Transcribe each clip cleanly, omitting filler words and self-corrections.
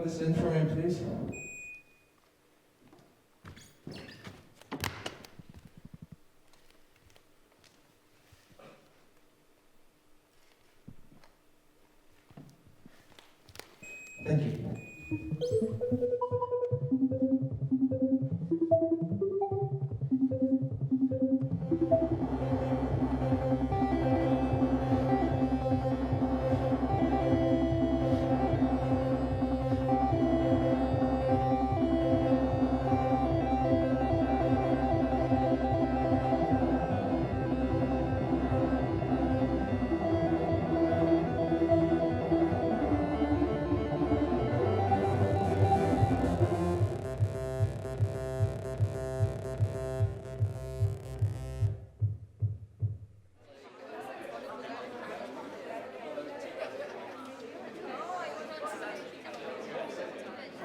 this in for me, please? Thank you.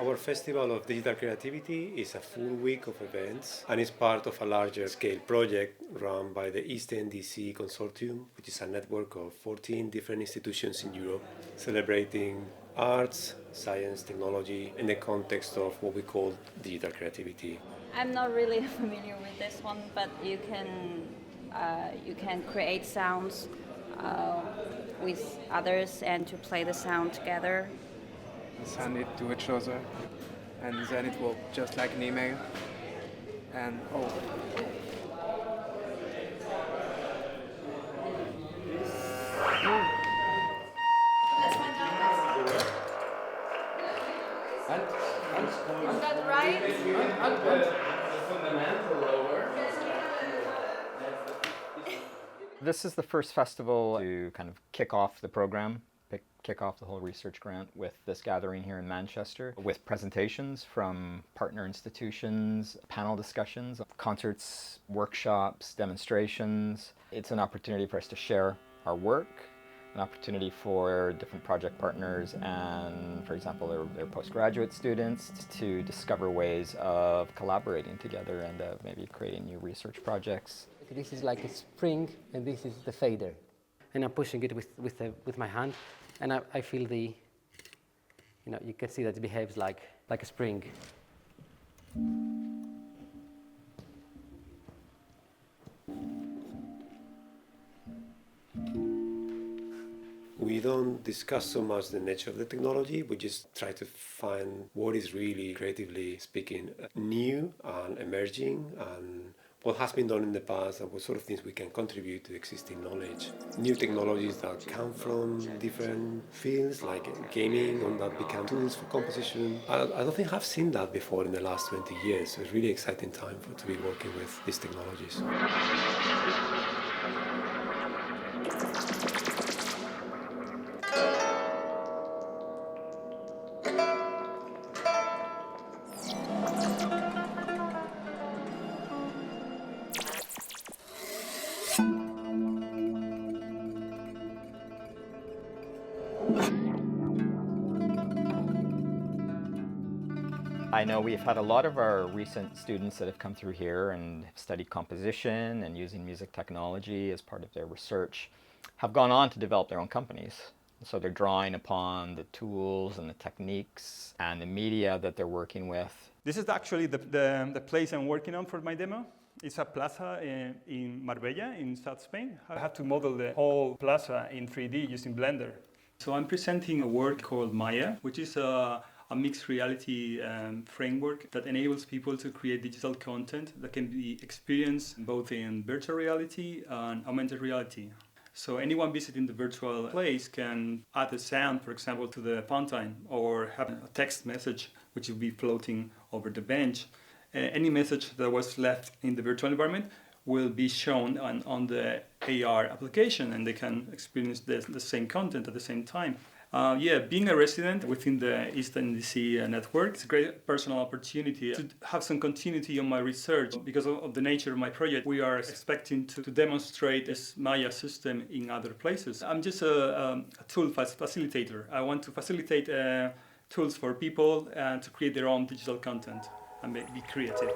Our Festival of Digital Creativity is a full week of events and is part of a larger scale project run by the EASTN-DC Consortium, which is a network of 14 different institutions in Europe celebrating arts, science, technology in the context of what we call digital creativity. I'm not really familiar with this one, but you can create sounds with others and to play the sound together. Send it to each other, and then it will just like an email. And Let's find out. Was that right? This is the first festival to kind of kick off the program, kick off the whole research grant with this gathering here in Manchester, with presentations from partner institutions, panel discussions, concerts, workshops, demonstrations. It's an opportunity for us to share our work, an opportunity for different project partners and, for example, their postgraduate students to discover ways of collaborating together and maybe creating new research projects. This is like a spring, and this is the fader. And I'm pushing it with my hand, and I feel you can see that it behaves like a spring. We don't discuss so much the nature of the technology, we just try to find what is really, creatively speaking, new and emerging, and what has been done in the past and what sort of things we can contribute to existing knowledge. New technologies that come from different fields, like gaming, and that become tools for composition. I don't think I've seen that before in the last 20 years, so it's a really exciting time to be working with these technologies. I know we've had a lot of our recent students that have come through here and have studied composition and using music technology as part of their research have gone on to develop their own companies. So they're drawing upon the tools and the techniques and the media that they're working with. This is actually the place I'm working on for my demo. It's a plaza in Marbella, in South Spain. I have to model the whole plaza in 3D using Blender. So I'm presenting a work called Maya, which is a mixed reality framework that enables people to create digital content that can be experienced both in virtual reality and augmented reality. So anyone visiting the virtual place can add a sound, for example, to the fountain, or have a text message which will be floating over the bench. Any message that was left in the virtual environment will be shown on the AR application, and they can experience the same content at the same time. Being a resident within the EASTN-DC network, it's a great personal opportunity to have some continuity on my research. Because of the nature of my project, we are expecting to demonstrate this Maya system in other places. I'm just a tool facilitator. I want to facilitate tools for people to create their own digital content and be creative.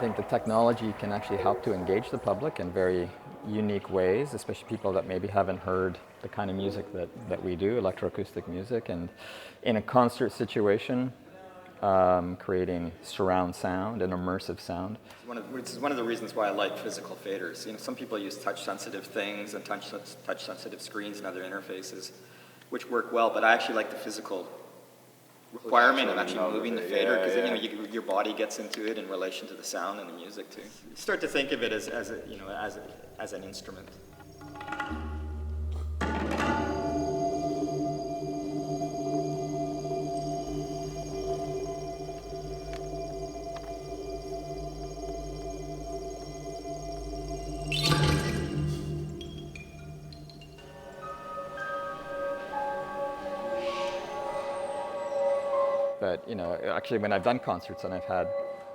think the technology can actually help to engage the public in very unique ways, especially people that maybe haven't heard the kind of music that we do, electroacoustic music, and in a concert situation, creating surround sound and immersive sound. Which is one of the reasons why I like physical faders. You know, some people use touch-sensitive things and touch-sensitive screens and other interfaces, which work well, but I actually like the physical requirement of actually moving the fader, because you know, your body gets into it in relation to the sound and the music too. You start to think of it as an instrument. But, you know, actually when I've done concerts and I've had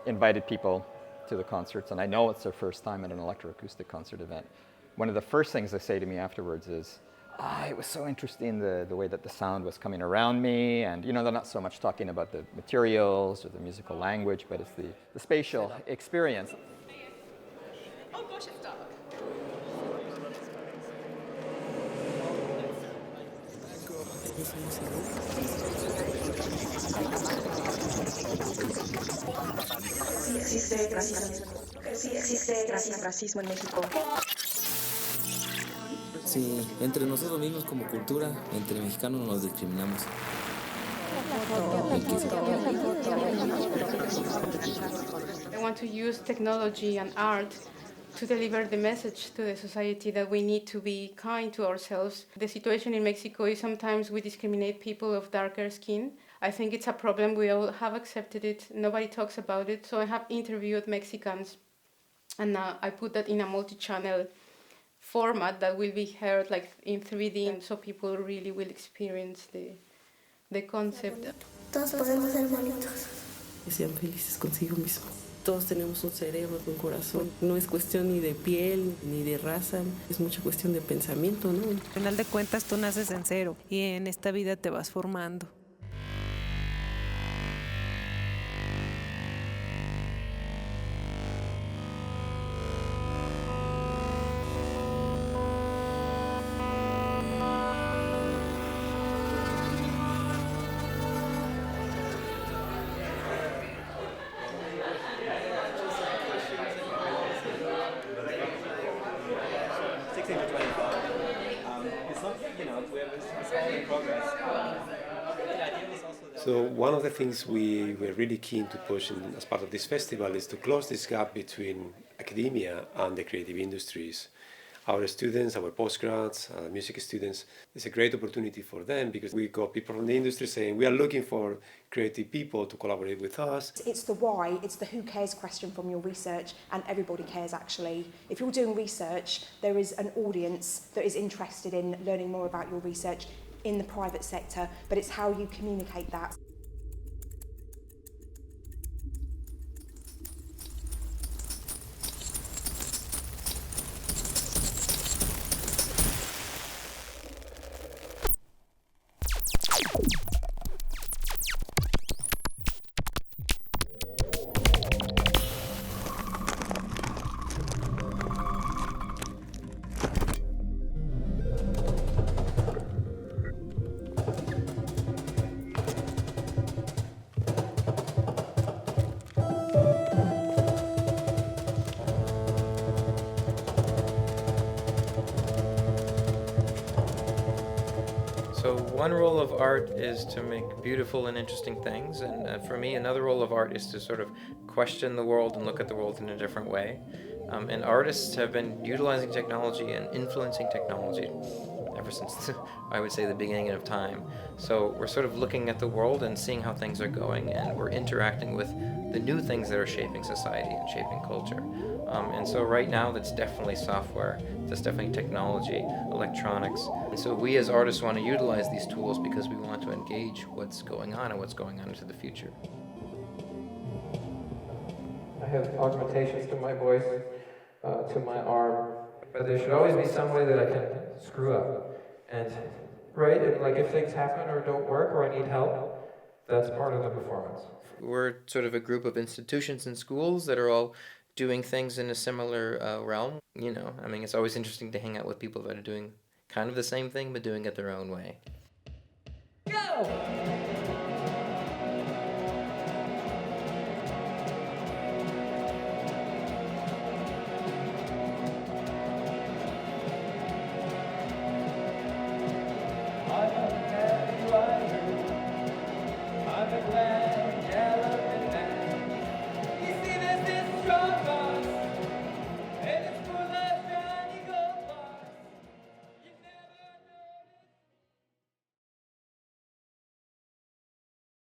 invited people to the concerts and I know it's their first time at an electroacoustic concert event, one of the first things they say to me afterwards is, it was so interesting the way that the sound was coming around me, and, you know, they're not so much talking about the materials or the musical language, but it's the spatial experience. Oh gosh, it's dark. Sí existe racismo en México. Sí, entre nosotros mismos como cultura, entre mexicanos nos discriminamos. I want to use technology and art to deliver the message to the society that we need to be kind to ourselves. The situation in Mexico is sometimes we discriminate people of darker skin. I think it's a problem. We all have accepted it. Nobody talks about it. So I have interviewed Mexicans, and I put that in a multi-channel format that will be heard like in 3D, so people really will experience the concept. Todos podemos ser bonitos. Que sean felices consigo mismos. Todos tenemos un cerebro, un corazón. No es cuestión ni de piel, ni de raza. Es mucha cuestión de pensamiento, ¿no? Al final de cuentas, tú naces en cero y en esta vida te vas formando. So one of the things we were really keen to push as part of this festival is to close this gap between academia and the creative industries. Our students, our postgrads, music students, it's a great opportunity for them because we got people from the industry saying we are looking for creative people to collaborate with us. It's the why, it's the who cares question from your research, and everybody cares actually. If you're doing research, there is an audience that is interested in learning more about your research in the private sector, but it's how you communicate that. So one role of art is to make beautiful and interesting things, and for me another role of art is to sort of question the world and look at the world in a different way. And artists have been utilizing technology and influencing technology ever since, I would say, the beginning of time. So we're sort of looking at the world and seeing how things are going, and we're interacting with the new things that are shaping society and shaping culture. And so right now that's definitely software, that's definitely technology, electronics. And so we as artists want to utilize these tools because we want to engage what's going on and what's going on into the future. I have augmentations to my voice, to my arm, but there should always be some way that I can screw up. And, right, and like if things happen or don't work or I need help, that's part of the performance. We're sort of a group of institutions and schools that are all doing things in a similar realm. You know, I mean, it's always interesting to hang out with people that are doing kind of the same thing but doing it their own way.